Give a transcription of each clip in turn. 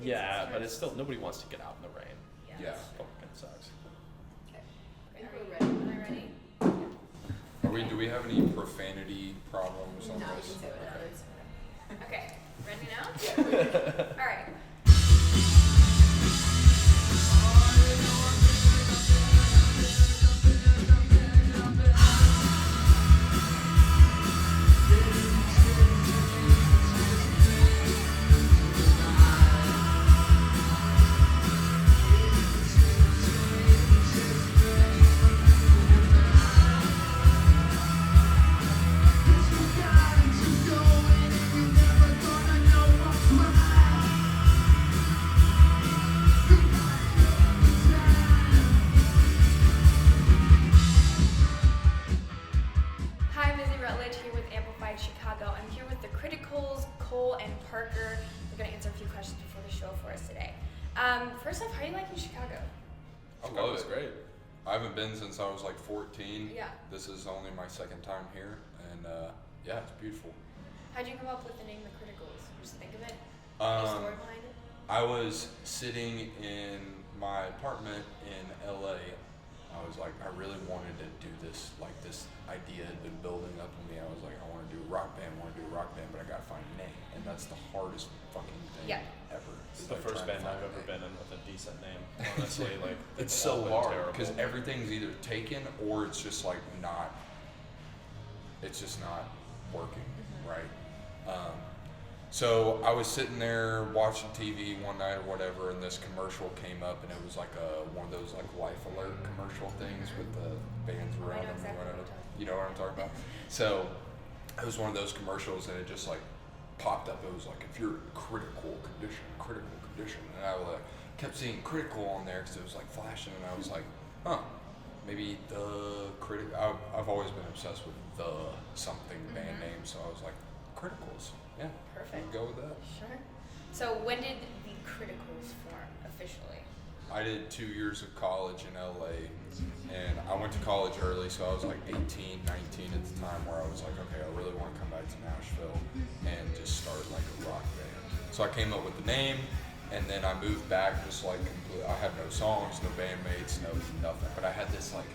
Yeah, but it's still, nobody wants to get out in the rain. Yeah. Fucking sucks. Okay. Am I ready? Do we have any profanity problems on No, you this? can say whatever. Okay. Ready now? Yeah. All right. Hi, I'm Izzie Rutledge here with Amplified Chicago. I'm here with the Criticals, Cole and Parker. We're going to answer a few questions before the show for us today. First off, how are you liking Chicago? I love It's it. great. I haven't been since I was like 14. Yeah. This is only my second time here, and yeah, it's beautiful. How'd you come up with the name The Criticals? Just think of it? Any story behind it? I was sitting in my apartment in LA. I was like, I really wanted to do this. Like, this idea had been building up in me. I was like, I want to do a rock band, but I gotta find a name, and that's the hardest fucking thing ever. It's the first band I've ever been in with a decent name. Honestly, like It's all so been hard terrible. because everything's either taken or it's just like not. It's just not working, right? So I was sitting there watching TV one night or whatever, and this commercial came up, and it was like one of those like Life Alert commercial things with the bands around them exactly or what whatever. you're talking You know what I'm talking about? So it was one of those commercials, and it just like popped up. It was like, if you're in critical condition, and I like kept seeing critical on there because it was like flashing, and I was like, huh, maybe the critic. I've always been obsessed with the something band name, so I was like, Criticals. Yeah. Perfect. We'll go with that. Sure. So when did the Criticals form officially? I did 2 years of college in LA, and I went to college early, so I was like 18, 19 at the time, where I was like, okay, I really want to come back to Nashville and just start like a rock band. So I came up with the name, and then I moved back just like completely. I had no songs, no bandmates, no nothing, but I had this like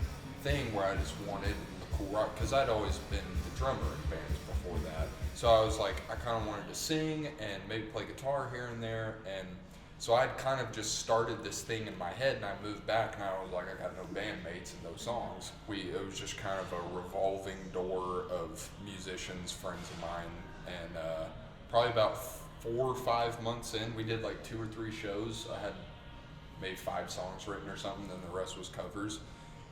thing where I just wanted a cool rock, because I'd always been the drummer in bands before that. So I was like, I kind of wanted to sing and maybe play guitar here and there, and so I'd kind of just started this thing in my head, and I moved back, and I was like, I got no bandmates and no songs. It was just kind of a revolving door of musicians, friends of mine, and probably about 4 or 5 months in, we did like 2 or 3 shows. I had maybe 5 songs written or something, then the rest was covers.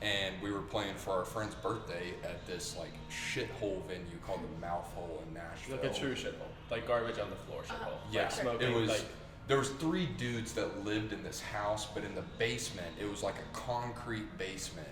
And we were playing for our friend's birthday at this like shithole venue called the Mouthhole in Nashville. Like a true shithole, like garbage on the floor shithole. Yeah, like smoking. it was. Like, There was 3 dudes that lived in this house, but in the basement, it was like a concrete basement,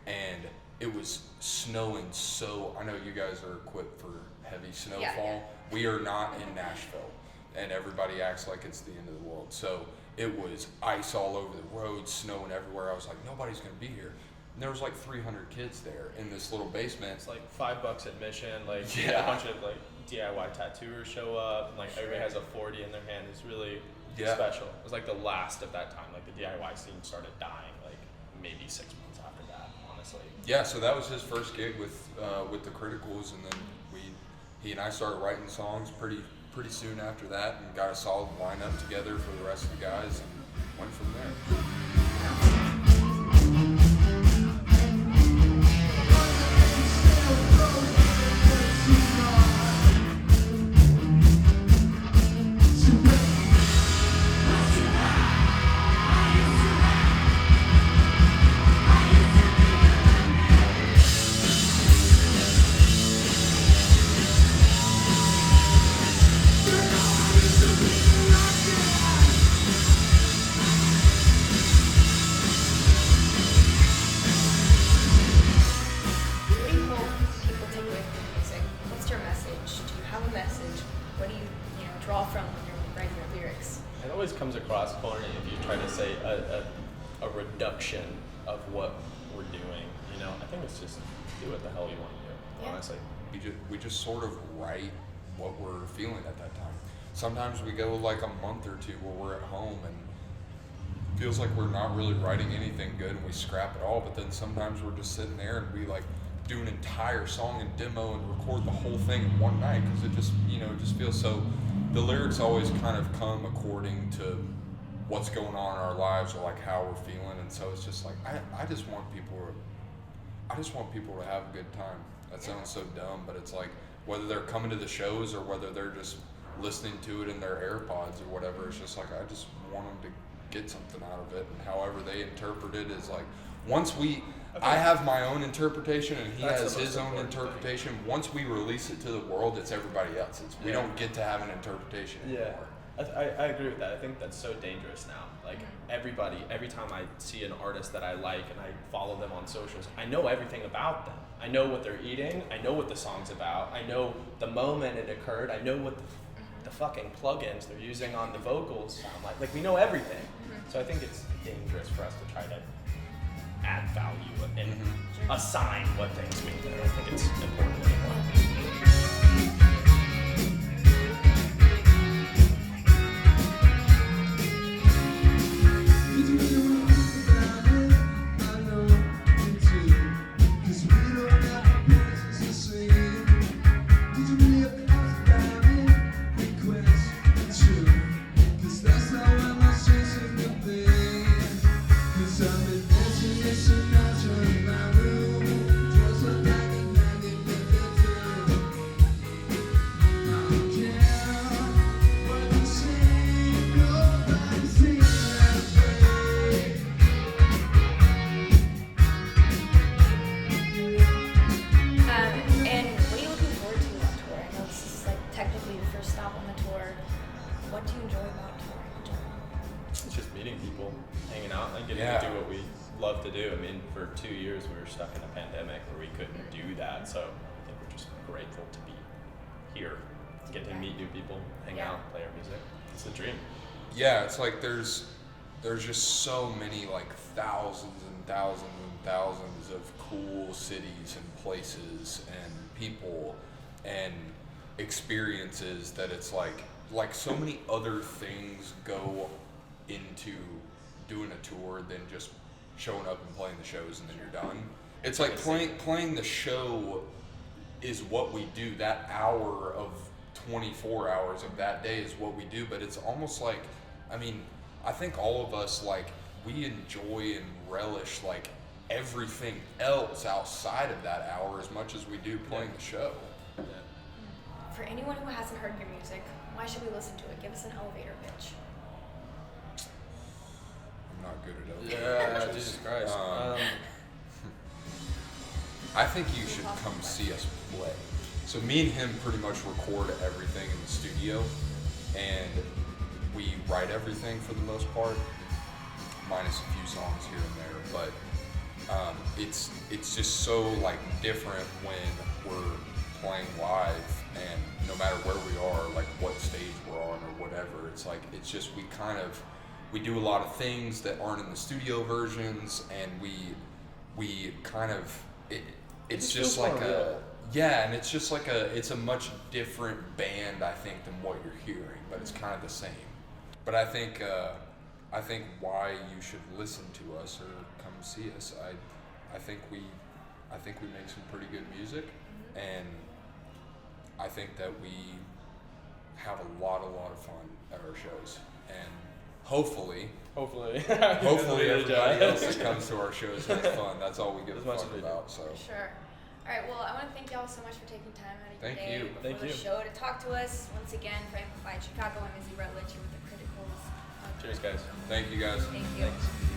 and it was snowing. So I know you guys are equipped for heavy snowfall. Yeah. We are not in Nashville, and everybody acts like it's the end of the world. So it was ice all over the roads, snowing everywhere. I was like, nobody's gonna be here. And there was like 300 kids there in this little basement. it's like $5 admission. Like Yeah. a bunch of like DIY tattooers show up, and like everybody has a 40 in their hand. It's really special. It was like the last of that time. Like the DIY scene started dying like maybe 6 months after that, honestly. Yeah, so that was his first gig with the Criticals, and then he and I started writing songs pretty soon after that, and got a solid lineup together for the rest of the guys, and went from there. What do you hope people take away from your music? What's your message? Do you have a message? What do you draw from when you're writing your lyrics? It always comes across corny if you try to say a reduction of what we're doing. You know, I think it's just do what the hell you want to do. Yeah. Honestly. We just sort of write what we're feeling at that time. sometimes we go like a month or two where we're at home and feels like we're not really writing anything good and we scrap it all, but then sometimes we're just sitting there and we like do an entire song and demo and record the whole thing in one night because it just, you know, it just feels so. The lyrics always kind of come according to what's going on in our lives or like how we're feeling, and so it's just like I just want people to have a good time. That sounds so dumb, but it's like whether they're coming to the shows or whether they're just listening to it in their AirPods or whatever, it's just like I just want them to get something out of it, and however they interpret it is like I have my own interpretation and he has his own interpretation. Once we release it to the world, it's everybody else's. We don't get to have an interpretation anymore. I agree with that. I think that's so dangerous now. Like every time I see an artist that I like and I follow them on socials, I know everything about them. I know what they're eating. I know what the song's about. I know the moment it occurred. I know what the fucking plugins they're using on the vocals sound like. Like we know everything. So I think it's dangerous for us to try to add value and assign what things mean. I don't think it's important anymore. Yeah, it's like there's just so many like thousands and thousands and thousands of cool cities and places and people and experiences that it's like so many other things go into doing a tour than just showing up and playing the shows and then you're done. It's like playing the show is what we do. That hour of 24 hours of that day is what we do, but it's almost like, I mean, I think all of us, like, we enjoy and relish, like, everything else outside of that hour as much as we do playing the show. Yeah. For anyone who hasn't heard your music, why should we listen to it? Give us an elevator pitch. I'm not good at elevator pitches. Jesus Christ. I think you should come see us play. So me and him pretty much record everything in the studio, and we write everything for the most part, minus a few songs here and there. But it's just so like different when we're playing live, and no matter where we are, like what stage we're on or whatever, it's like it's just we do a lot of things that aren't in the studio versions, and we kind of it's just like and it's just like it's a much different band, I think, than what you're hearing, but it's kind of the same. But I think why you should listen to us or come see us, I think we make some pretty good music, and I think that we have a lot of fun at our shows, and hopefully everybody else that comes to our shows has fun. That's all we give a fuck about. So sure. All right, well, I want to thank y'all so much for taking time out of your Thank day you. before the show to talk to us. Once again, for Amplified Chicago, I'm Izzie Rutledge here with the Criticals. Cheers, guys. Thank you guys. Thank you. Thanks.